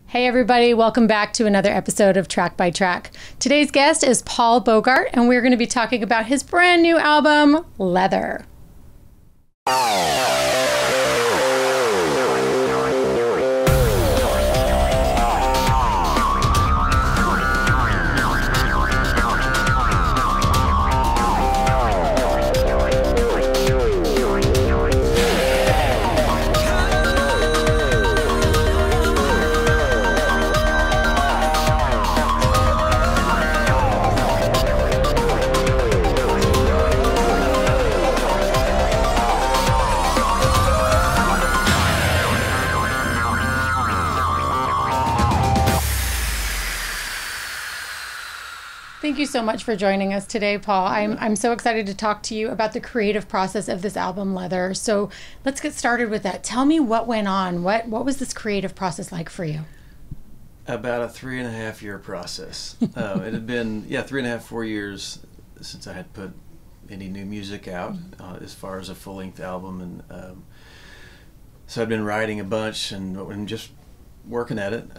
Hey everybody, welcome back to another episode of Track by Track. Today's guest is Paul Bogart, and we're going to be talking about his brand new album, Leather. Thank you so much for joining us today, Paul. I'm so excited to talk to you about the creative process of this album, Leather. So let's get started with that. Tell me what went on. What was this creative process like for you? About a 3.5-year process. It had been, 3.5, 4 years since I had put any new music out as far as a full-length album. And so I'd been writing a bunch and just working at it.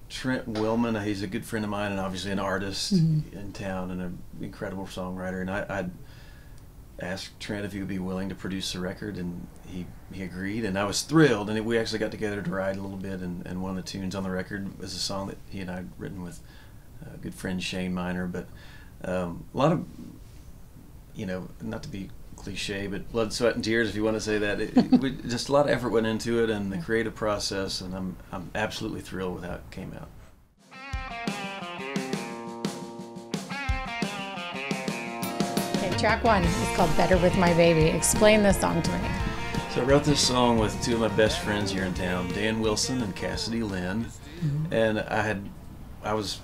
Trent Willman, he's a good friend of mine and obviously an artist in town and an incredible songwriter. And I asked Trent if he would be willing to produce the record, and he agreed. And I was thrilled. And we actually got together to write a little bit. And one of the tunes on the record was a song that he and I had written with a good friend, Shane Miner. But a lot of, not to be cliche, but blood, sweat, and tears, if you want to say that. Just a lot of effort went into it, and the creative process, and I'm absolutely thrilled with how it came out. Okay, track one is called Better With My Baby. Explain this song to me. So I wrote this song with two of my best friends here in town, Dan Wilson and Cassady Lynn, and I was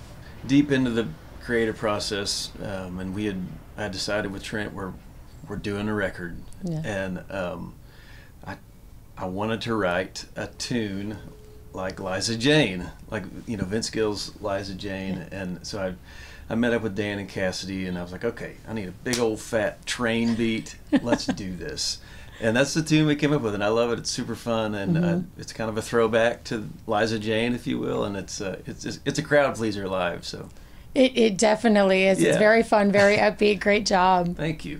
deep into the creative process, and I decided with Trent we're doing a record, and I wanted to write a tune like Liza Jane, like Vince Gill's Liza Jane, and so I met up with Dan and Cassady, and I was like, okay, I need a big old fat train beat. Let's do this, and that's the tune we came up with, and I love it. It's super fun, and it's kind of a throwback to Liza Jane, if you will, and it's a crowd pleaser live. So it definitely is. Yeah. It's very fun, very upbeat. Great job. Thank you.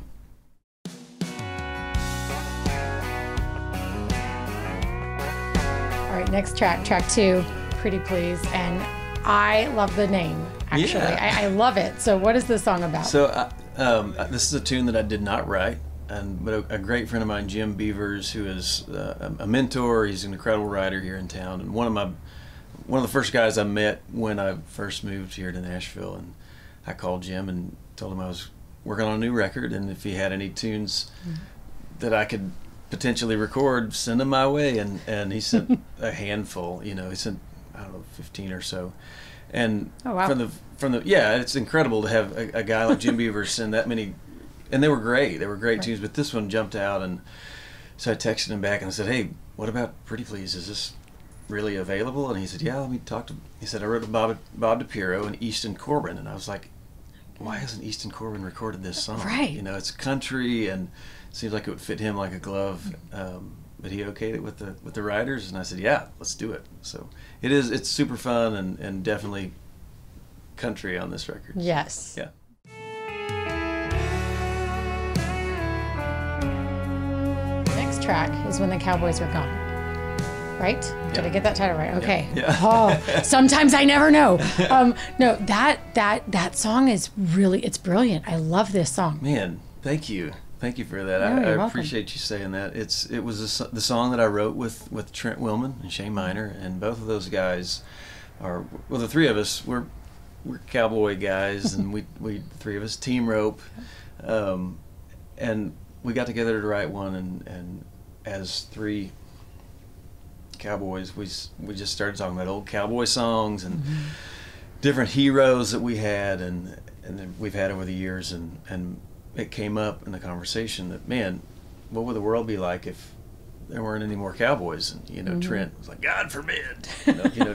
All right, next track two, Pretty Please, and I love the name, actually. Yeah. I love it. So what is this song about? So this is a tune that I did not write, but a great friend of mine, Jim Beavers, who is a mentor. He's an incredible writer here in town, and one of the first guys I met when I first moved here to Nashville, and I called Jim and told him I was working on a new record, and if he had any tunes that I could potentially record, send them my way, and he sent a handful. He sent, I don't know, 15 or so, and from the it's incredible to have a guy like Jim Beaver send that many, and they were great tunes, but this one jumped out, and so I texted him back and I said, hey, what about Pretty Please? Is this really available? And he said, yeah, let me talk to. He said, I wrote to Bob DePiro and Easton Corbin, and I was like, why hasn't Easton Corbin recorded this song? Right. It's country and seems like it would fit him like a glove, but he okayed it with the writers, and I said, yeah, let's do it. So it's super fun and definitely country on this record. Yes. Yeah. Next track is When the Cowboys Were Gone. Right? Did I get that title right? Okay. Yeah. Oh, sometimes I never know. No, that song is it's brilliant. I love this song. Man, thank you. Thank you for that. No, I appreciate you saying that. It was the song that I wrote with Trent Willman and Shane Miner, and both of those guys the three of us, we're cowboy guys, and we the three of us team rope, and we got together to write one, and as three cowboys, we just started talking about old cowboy songs and different heroes that we had and that we've had over the years, and it came up in the conversation that, man, what would the world be like if there weren't any more cowboys? And Trent was like, God forbid,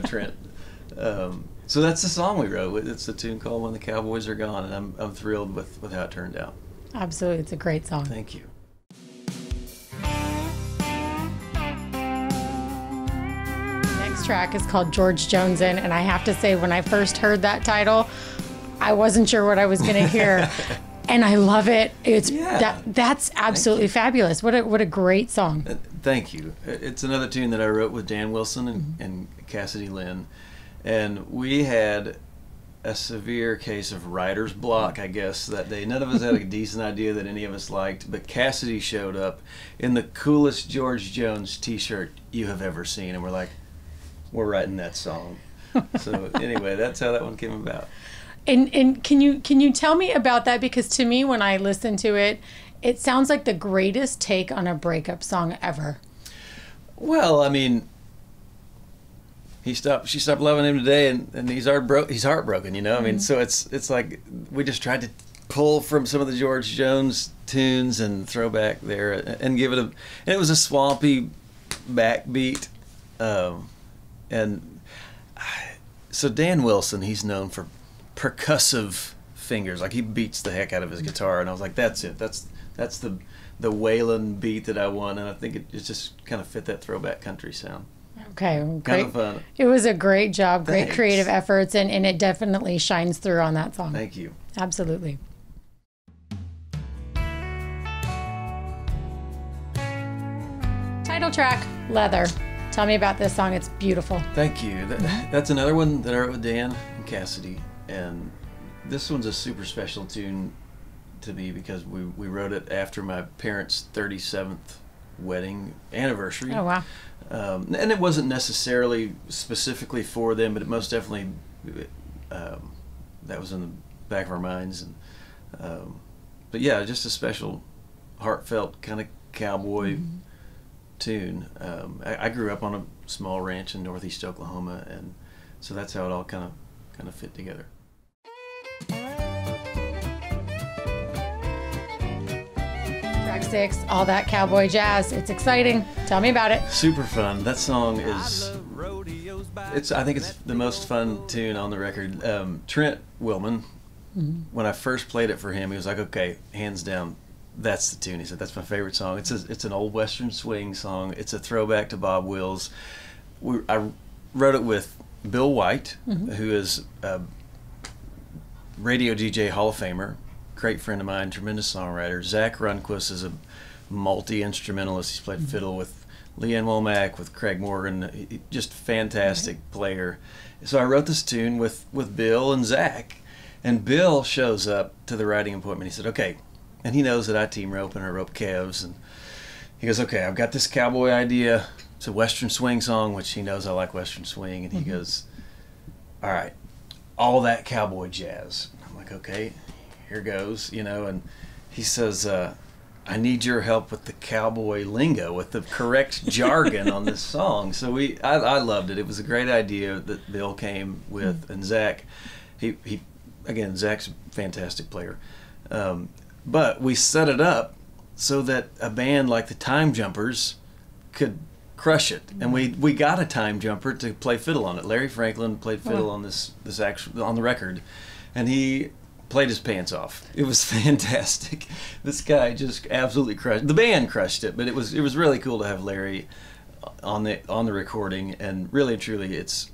Trent. So that's the song we wrote. It's a tune called When the Cowboys Are Gone, and I'm thrilled with how it turned out. Absolutely, it's a great song. Thank you. track is called George Jonesin', and I have to say, when I first heard that title, I wasn't sure what I was going to hear. And I love it. That's absolutely fabulous. What a great song. Thank you. It's another tune that I wrote with Dan Wilson and Cassady Lynn. And we had a severe case of writer's block, I guess, that day. None of us had a decent idea that any of us liked, but Cassady showed up in the coolest George Jones t-shirt you have ever seen, and we're like, we're writing that song. So anyway, that's how that one came about. And can you tell me about that? Because to me, when I listen to it, it sounds like the greatest take on a breakup song ever. Well, I mean, she stopped loving him today, and he's heartbroken, you know. I mean, so it's like we just tried to pull from some of the George Jones tunes and throw back there and give it and it was a swampy backbeat, and so Dan Wilson, he's known for percussive fingers, like he beats the heck out of his guitar, and I was like, that's it, that's the Waylon beat that I want, and I think it just kind of fit that throwback country sound. Okay, well, great. Kind of fun. It was a great job, great Thanks. creative efforts, and it definitely shines through on that song. Thank you. Absolutely. Title track, Leather. Tell me about this song. It's beautiful. Thank you. That's another one that I wrote with Dan and Cassady, and this one's a super special tune to me because we wrote it after my parents' 37th wedding anniversary. Oh, wow. And it wasn't necessarily specifically for them, but it most definitely that was in the back of our minds. And but yeah, just a special, heartfelt kind of cowboy tune. I grew up on a small ranch in northeast Oklahoma, and so that's how it all kind of fit together. Track 6, all that cowboy jazz. It's exciting. Tell me about it. Super fun. That song is, I think it's the most fun tune on the record. Trent Willman, when I first played it for him, he was like, okay, hands down, that's the tune. He said, that's my favorite song. It's an old Western swing song. It's a throwback to Bob Wills. I wrote it with Bill White, who is a radio DJ Hall of Famer, great friend of mine, tremendous songwriter. Zach Runquist is a multi-instrumentalist. He's played fiddle with Leanne Womack, with Craig Morgan, just fantastic player. So I wrote this tune with Bill and Zach, and Bill shows up to the writing appointment. He said, okay, and he knows that I team rope and I rope calves, and he goes, okay, I've got this cowboy idea. It's a Western swing song, which he knows I like Western swing, and he goes, all right, all that cowboy jazz. I'm like, okay, here goes, you know, and he says, I need your help with the cowboy lingo, with the correct jargon on this song. So I loved it. It was a great idea that Bill came with, and Zach, he again, Zach's a fantastic player. But we set it up so that a band like the Time Jumpers could crush it, and we got a time jumper to play fiddle on it. Larry Franklin played fiddle on on the record, and he played his pants off. It was fantastic. This guy just absolutely crushed. The band crushed it, but it was really cool to have Larry on the recording, and really truly it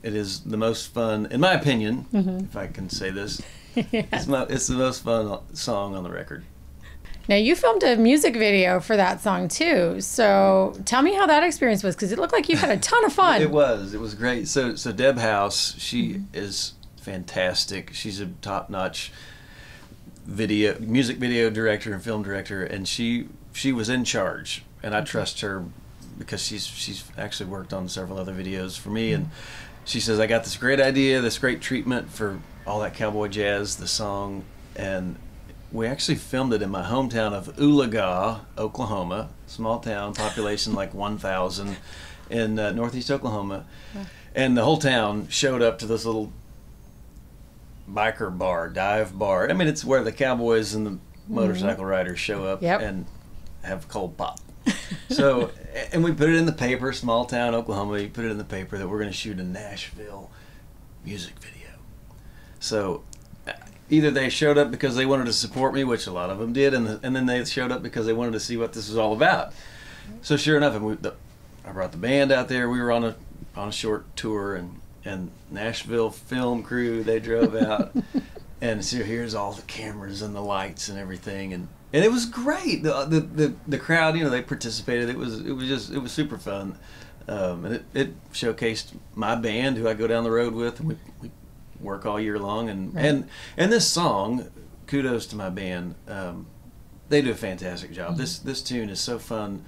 is the most fun, in my opinion, if I can say this. Yeah. It's the most fun song on the record. Now, you filmed a music video for that song too, so tell me how that experience was, because it looked like you had a ton of fun. It was great. So Deb House, she is fantastic. She's a top-notch music video director and film director, and she was in charge, and I trust her because she's actually worked on several other videos for me, and she says, I got this great idea, this great treatment for all that cowboy jazz, the song, and we actually filmed it in my hometown of Oologah, Oklahoma, small town, population like 1,000 in northeast Oklahoma, and the whole town showed up to this little biker bar, dive bar. I mean, it's where the cowboys and the motorcycle riders show up and have cold pop. So, and we put it in the paper, small town Oklahoma, we put it in the paper that we're going to shoot a Nashville music video. So either they showed up because they wanted to support me, which a lot of them did, and then they showed up because they wanted to see what this was all about. So sure enough, I brought the band out there. We were on a on a short tour, and Nashville film crew, they drove out, and so here's all the cameras and the lights and everything, and it was great. The crowd, you know, they participated. It was super fun, and it showcased my band, who I go down the road with, and we work all year long, and Right. and this song, kudos to my band. They do a fantastic job. This tune is so fun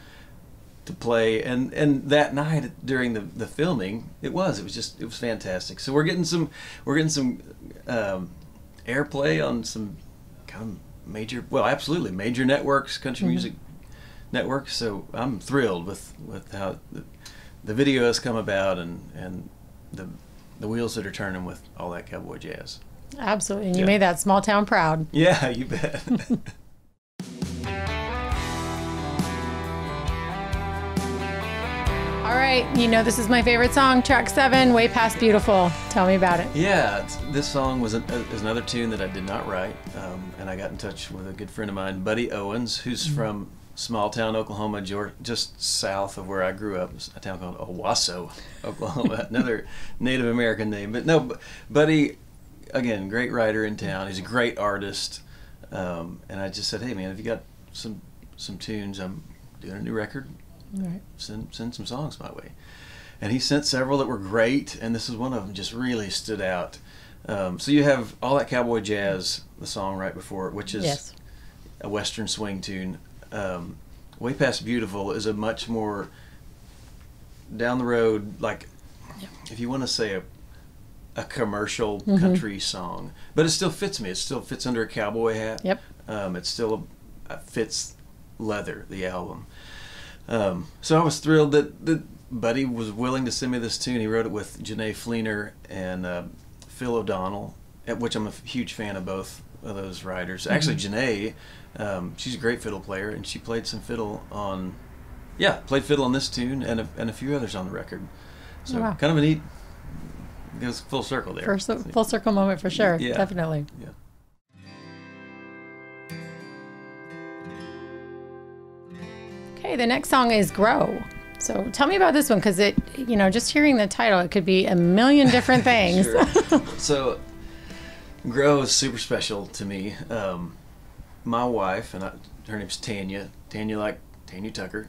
to play, and that night during the filming, it was fantastic. So we're getting some airplay on some kind of major, well, absolutely major networks, country music networks. So I'm thrilled with how the video has come about, and the wheels that are turning with all that cowboy jazz. Absolutely. And you Yeah. made that small town proud. Yeah, you bet. All right. You know, this is my favorite song, track 7, Way Past Beautiful. Tell me about it. Yeah, this song was another tune that I did not write, and I got in touch with a good friend of mine, Buddy Owens, who's from small town Oklahoma, just south of where I grew up, a town called Owasso, Oklahoma, another Native American name. But no, Buddy, again, great writer in town. He's a great artist, and I just said, hey man, if you got some tunes, I'm doing a new record. Right. Send some songs my way. And he sent several that were great, and this is one of them, just really stood out. So you have All That Cowboy Jazz, the song right before it, which is Yes. a Western swing tune. Way Past Beautiful is a much more down the road, like, if you want to say a commercial country song, but it still fits me. It still fits under a cowboy hat. Yep. It still fits Leather, the album. So I was thrilled that Buddy was willing to send me this tune. He wrote it with Janae Fleener and Phil O'Donnell, at which I'm a huge fan of both of those writers. Actually, Janae, she's a great fiddle player, and she played some fiddle on, played fiddle on this tune and a few others on the record. So Wow. kind of a neat, it was full circle there. Full circle moment for sure. Yeah. Definitely. Yeah. Okay, the next song is Grow. So tell me about this one, because it, you know, just hearing the title, it could be a million different things. Sure. So, Grow is super special to me. My wife, and her name's Tanya. Tanya Tucker.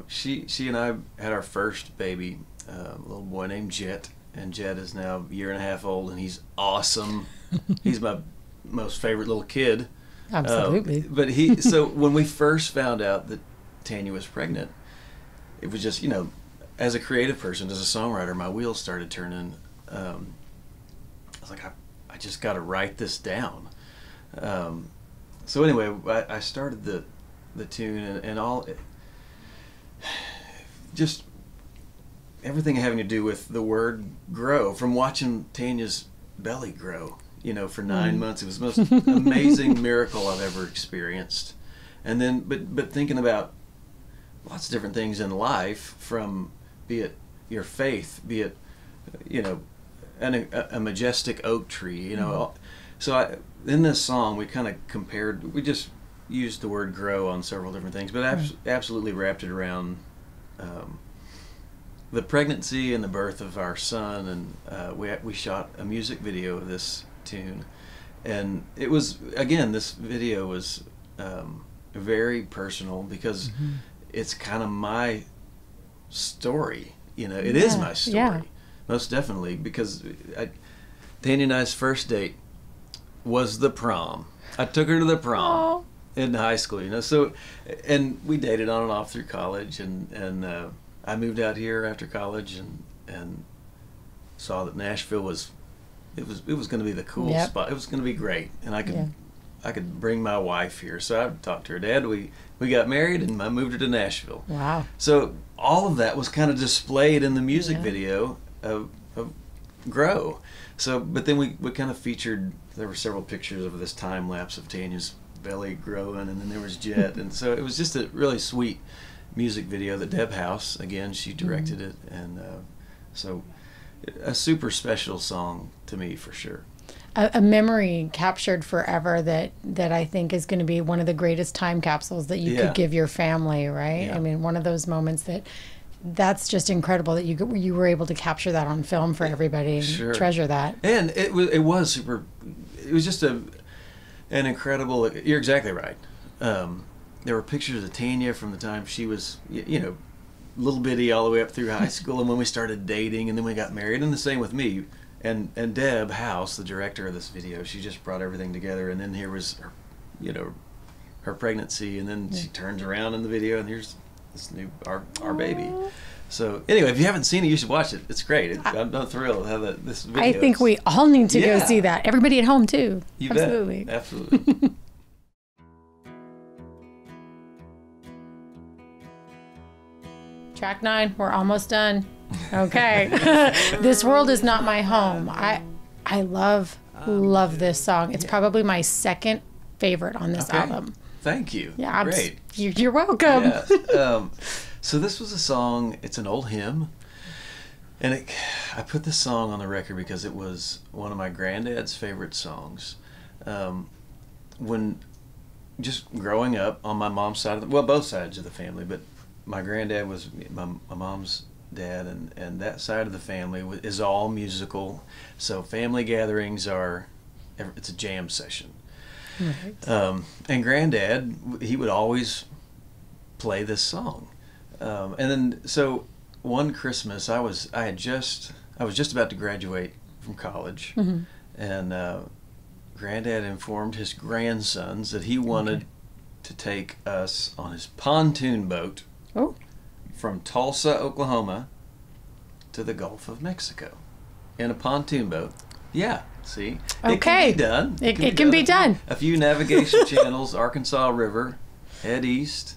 She and I had our first baby, a little boy named Jet, and Jet is now a year and a half old, and he's awesome. He's my most favorite little kid. Absolutely. But so when we first found out that Tanya was pregnant, it was just, you know, as a creative person, as a songwriter, my wheels started turning. I was like, I just got to write this down. So anyway, I started the tune and all, just everything having to do with the word grow, from watching Tanya's belly grow, you know, for 9 months. It was the most amazing miracle I've ever experienced. And then, but thinking about lots of different things in life, from, be it your faith, be it, you know, a majestic oak tree, you know. So in this song, we kind of compared, we just used the word grow on several different things, but absolutely wrapped it around the pregnancy and the birth of our son. And we shot a music video of this tune. And it was, again, this video was very personal, because it's kind of my story. You know, it is my story, most definitely, because Tanya and I's first date was the prom. I took her to the prom in high school, you know. So, and we dated on and off through college, and I moved out here after college, and saw that Nashville was going to be the cool spot. It was going to be great, and I could bring my wife here. So I talked to her dad. We got married, and I moved her to Nashville. Wow. So all of that was kind of displayed in the music video of Grow. So, but then we kind of featured, there were several pictures of this time lapse of Tanya's belly growing, and then there was Jet. And so it was just a really sweet music video that Deb House, again, she directed it. And so a super special song to me, for sure. A memory captured forever that I think is going to be one of the greatest time capsules that you could give your family, right? Yeah. I mean, one of those moments that that's just incredible that you were able to capture that on film for everybody and Sure. treasure that. And it was super. It was just an incredible. You're exactly right. There were pictures of Tanya from the time she was, little bitty all the way up through high school, and when we started dating, and then we got married, and the same with me. And Deb House, the director of this video, she just brought everything together, and then here was her, her pregnancy, and then she turns around in the video, and here's this new our baby. So anyway, if you haven't seen it, you should watch it. It's great. I'm thrilled how this video. I think we all need to go see that. Everybody at home too. You Absolutely. bet. Absolutely. Track 9, we're almost done. Okay. This World Is Not My Home. I love this song. It's probably my second favorite on this album. Thank you. Yeah, great. You're welcome. Yeah. So this was a song. It's an old hymn, and I put this song on the record because it was one of my granddad's favorite songs. When just growing up on my mom's side of both sides of the family, but my granddad was my mom's dad, and that side of the family is all musical. So family gatherings it's a jam session. Right. And Granddad, he would always play this song. And then so one Christmas, I was just about to graduate from college, and Granddad informed his grandsons that he wanted to take us on his pontoon boat from Tulsa, Oklahoma, to the Gulf of Mexico in a pontoon boat. Yeah, see? Okay. It can be done. It can be done. A few navigation channels, Arkansas River, head east,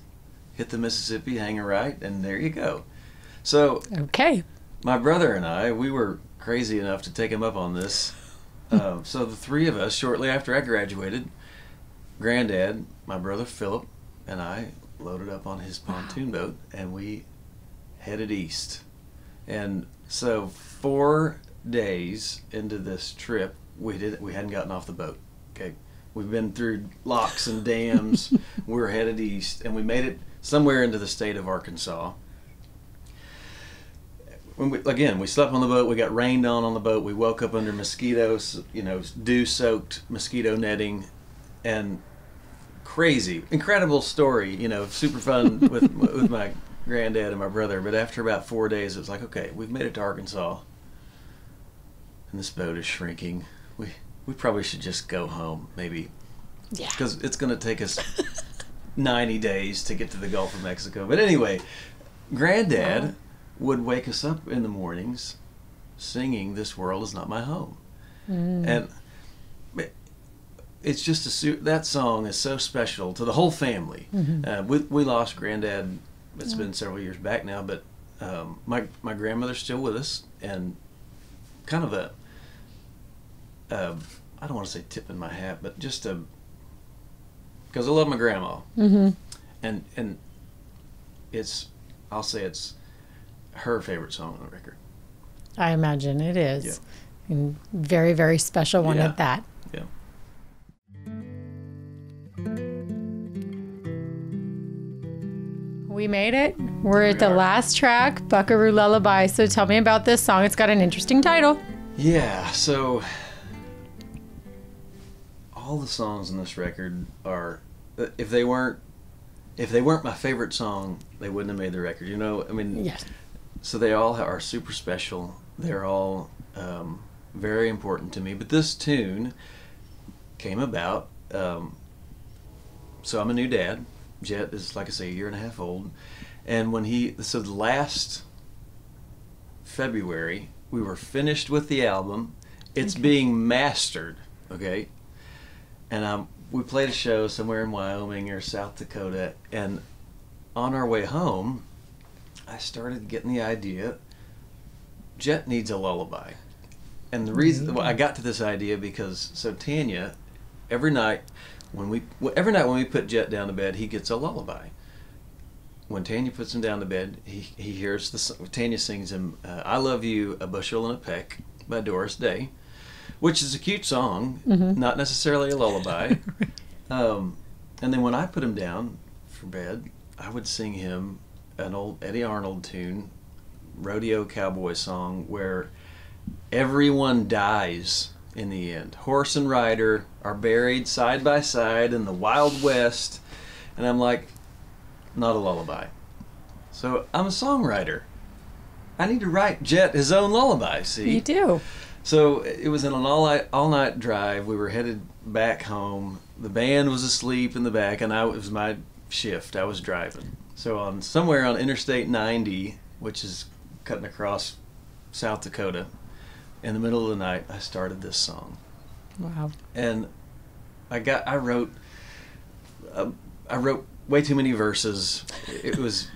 hit the Mississippi, hang a right, and there you go. So my brother and I, we were crazy enough to take him up on this. So the three of us, shortly after I graduated, Granddad, my brother Philip, and I loaded up on his pontoon boat, and we headed east. And so 4 days into this trip, we hadn't gotten off the boat. Okay, we've been through locks and dams. We're headed east, and we made it somewhere into the state of Arkansas. When we slept on the boat. We got rained on the boat. We woke up under mosquitoes, dew-soaked mosquito netting, and crazy, incredible story. Super fun with my granddad and my brother. But after about 4 days, it was like, okay, we've made it to Arkansas, and this boat is shrinking. We probably should just go home, maybe. Yeah. Because it's going to take us 90 days to get to the Gulf of Mexico. But anyway, Granddad would wake us up in the mornings singing "This World Is Not My Home." And it's just that song is so special to the whole family. We lost Granddad. It's been several years back now, but my grandmother's still with us, and kind of I don't want to say tip in my hat, but just because I love my grandma, and I'll say it's her favorite song on the record. I imagine it is. And very, very special one at that. Yeah. We made it. We're at the last track, Buckaroo Lullaby. So tell me about this song. It's got an interesting title. Yeah, so all the songs on this record are, if they weren't my favorite song, they wouldn't have made the record. Yes. So they all are super special. They're all very important to me. But this tune came about. So I'm a new dad. Jet is, like I say, a year and a half old. And so last February, we were finished with the album. It's being mastered, okay? And we played a show somewhere in Wyoming or South Dakota. And on our way home, I started getting the idea, Jet needs a lullaby. And the reason I got to this idea because Tanya, every night when we put Jet down to bed, he gets a lullaby. When Tanya puts him down to bed, he hears Tanya sings him "I Love You, a Bushel and a Peck" by Doris Day, which is a cute song, not necessarily a lullaby. And then when I put him down for bed, I would sing him an old Eddie Arnold tune, rodeo cowboy song, where everyone dies in the end. Horse and rider are buried side by side in the Wild West, and I'm like, not a lullaby. So I'm a songwriter. I need to write Jet his own lullaby, see? You do. So it was in an all-night drive. We were headed back home. The band was asleep in the back, and it was my shift. I was driving. So somewhere on Interstate 90, which is cutting across South Dakota, in the middle of the night, I started this song. Wow. And I wrote way too many verses. It was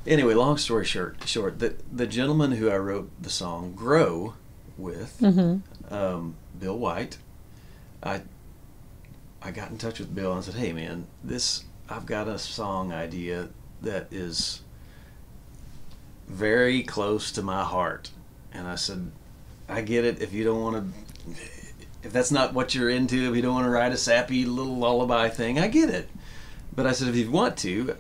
anyway. Long story short, the gentleman who I wrote the song "Grow" with, Bill White, I got in touch with Bill and said, "Hey man, I've got a song idea that is very close to my heart." And I said, "I get it. If you don't want to, if that's not what you're into, if you don't want to write a sappy little lullaby thing, I get it. But I said, if you want to,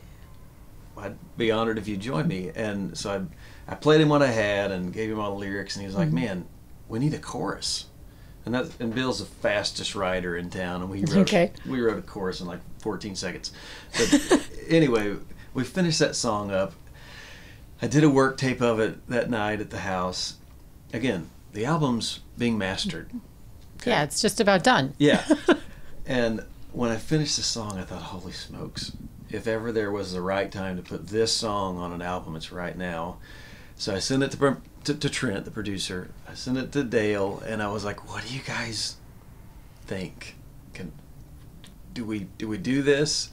I'd be honored if you join me." And so I played him what I had and gave him all the lyrics, and he was like, "Man, we need a chorus." And Bill's the fastest writer in town, and we wrote a chorus in like 14 seconds. But anyway, we finished that song up. I did a work tape of it that night at the house. Again, the album's being mastered. Okay? Yeah, it's just about done. Yeah. And when I finished the song, I thought, holy smokes, if ever there was the right time to put this song on an album, it's right now. So I sent it to Trent, the producer. I sent it to Dale, and I was like, what do you guys think? Do we do this?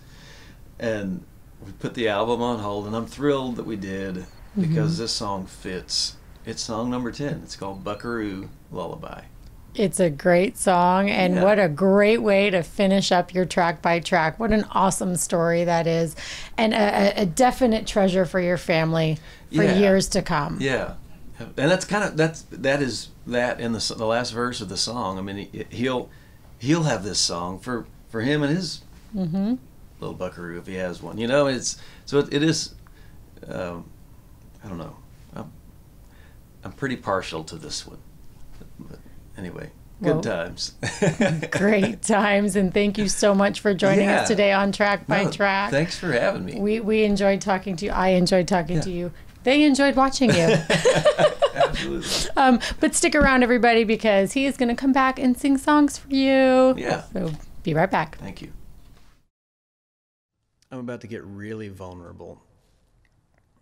And we put the album on hold, and I'm thrilled that we did, because this song fits. It's song number 10. It's called Buckaroo Lullaby. It's a great song, and what a great way to finish up your track by track. What an awesome story that is, and a definite treasure for your family for years to come. Yeah, and that's that is in the last verse of the song. I mean, he'll have this song for him and his little buckaroo if he has one. You know, it is. I don't know. I'm pretty partial to this one. But anyway, good times. Great times, and thank you so much for joining us today on Track by Track. Thanks for having me. We enjoyed talking to you. I enjoyed talking to you. They enjoyed watching you. Absolutely. But stick around, everybody, because he is going to come back and sing songs for you. Yeah. So be right back. Thank you. I'm about to get really vulnerable.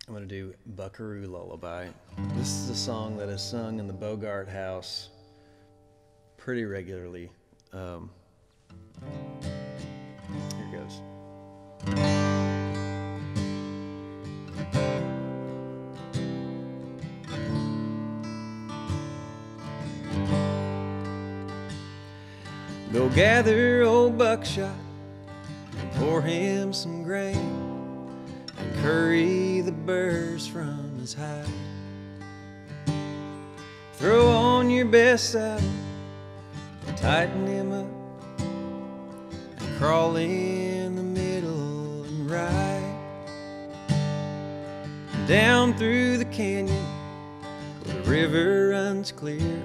I'm going to do Buckaroo Lullaby. This is a song that is sung in the Bogart house pretty regularly. Here goes. Go gather old buckshot and pour him some grain, and curry the burrs from his hide. Throw on your best saddle and tighten him up, and crawl in the middle and ride down through the canyon where the river runs clear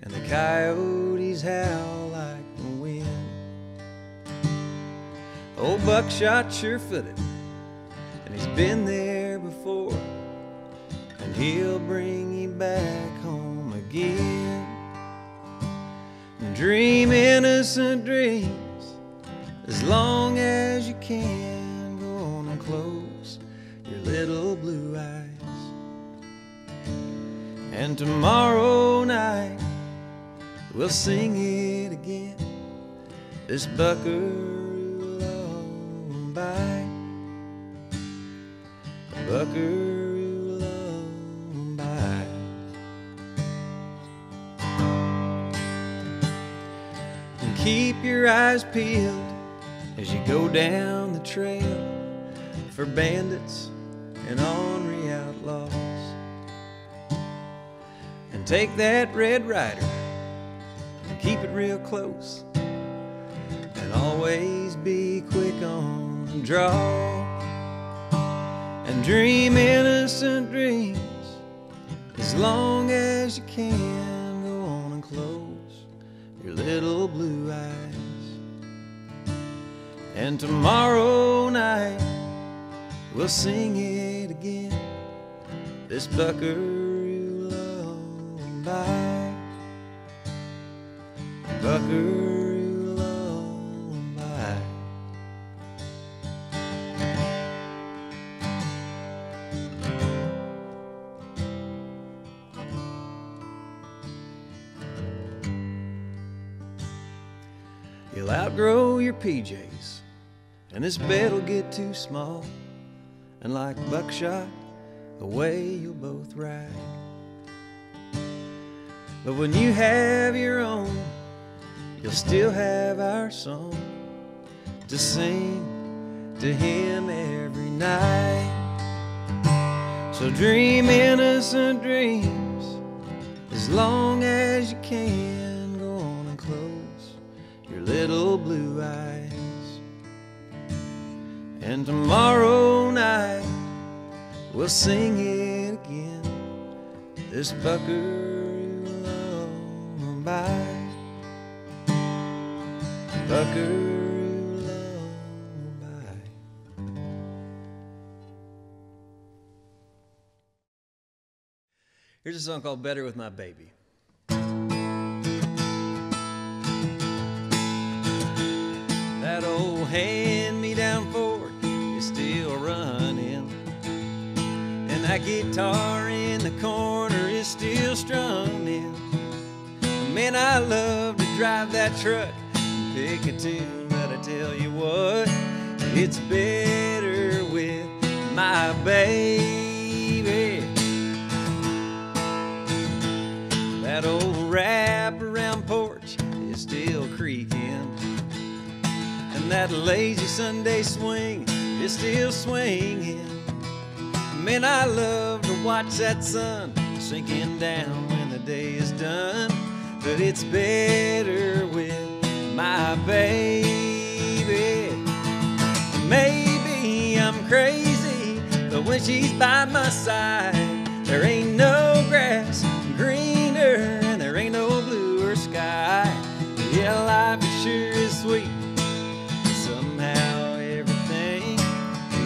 and the coyotes howl like the wind. Old buckshot sure-footed, and he's been there before, and he'll bring you back home again. And dream innocent dreams as long as you can. Go on and close your little blue eyes, and tomorrow night we'll sing it again, this Buckaroo Lullaby. Buckaroo Lullaby. And keep your eyes peeled as you go down the trail for bandits and ornery outlaws, and take that Red Ryder and keep it real close, and always be quick on the draw. and dream innocent dreams as long as you can. Go on and close your little blue eyes, and tomorrow night we'll sing it again, this Buckaroo Lullaby, Buckaroo Lullaby. You'll outgrow your PJs, and this bed'll get too small, and like buckshot, away you'll both ride. But when you have your own, you'll still have our song to sing to him every night. So dream innocent dreams as long as you can. Go on and close your little blue eyes, and tomorrow night we'll sing it again, this Buckaroo Lullaby, Buckaroo Lullaby. Here's a song called Better With My Baby. That old hand-me-down Ford is still running, and that guitar in the corner is still strumming. Man, I love to drive that truck and pick a tune, but I tell you what, it's better with my baby. That old wrap-around porch is still creaking, and that lazy Sunday swing is still swinging. Man, I love to watch that sun sinking down when the day is done, but it's better with my baby. Maybe I'm crazy, but when she's by my side, there ain't no grass greener and there ain't no bluer sky. Yeah, life sure is sweet. Somehow everything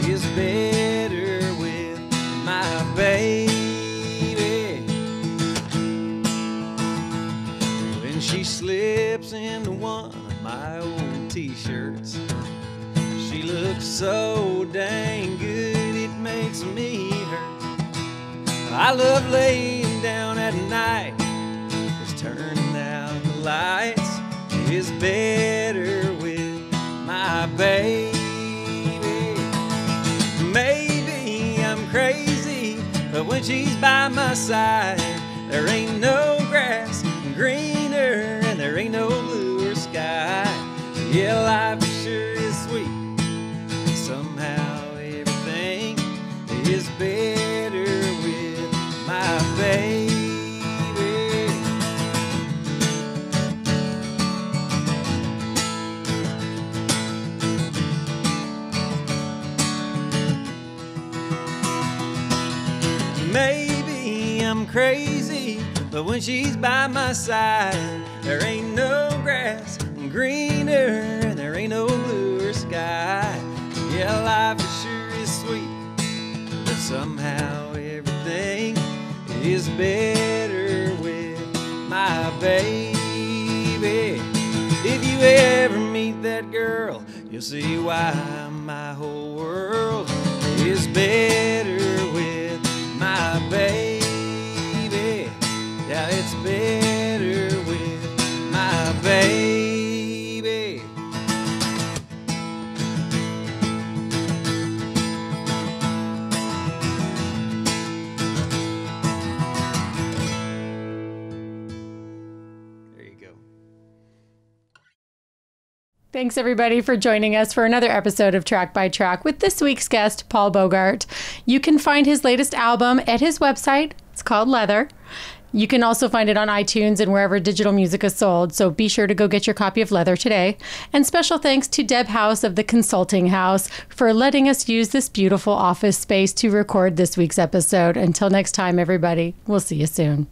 is better with my baby. When she slips into one of my old t-shirts, she looks so dang good it makes me hurt. I love laying down at night, 'cause turning out the lights is better with my baby. Maybe I'm crazy, but when she's by my side, there ain't no grass greener and there ain't no bluer sky. Yeah, life sure is sweet. Somehow everything is better with my baby. Maybe I'm crazy, but when she's by my side, there ain't no grass greener and there ain't no bluer sky. Yeah, life sure is sweet, but somehow everything is better with my baby. If you ever meet that girl, you'll see why my whole world is better with my baby. Yeah, it's better with my baby. There you go. Thanks, everybody, for joining us for another episode of Track by Track with this week's guest, Paul Bogart. You can find his latest album at his website. It's called Leather. You can also find it on iTunes and wherever digital music is sold, so be sure to go get your copy of Leather today. And special thanks to Deb House of the Consulting House for letting us use this beautiful office space to record this week's episode. Until next time, everybody, we'll see you soon.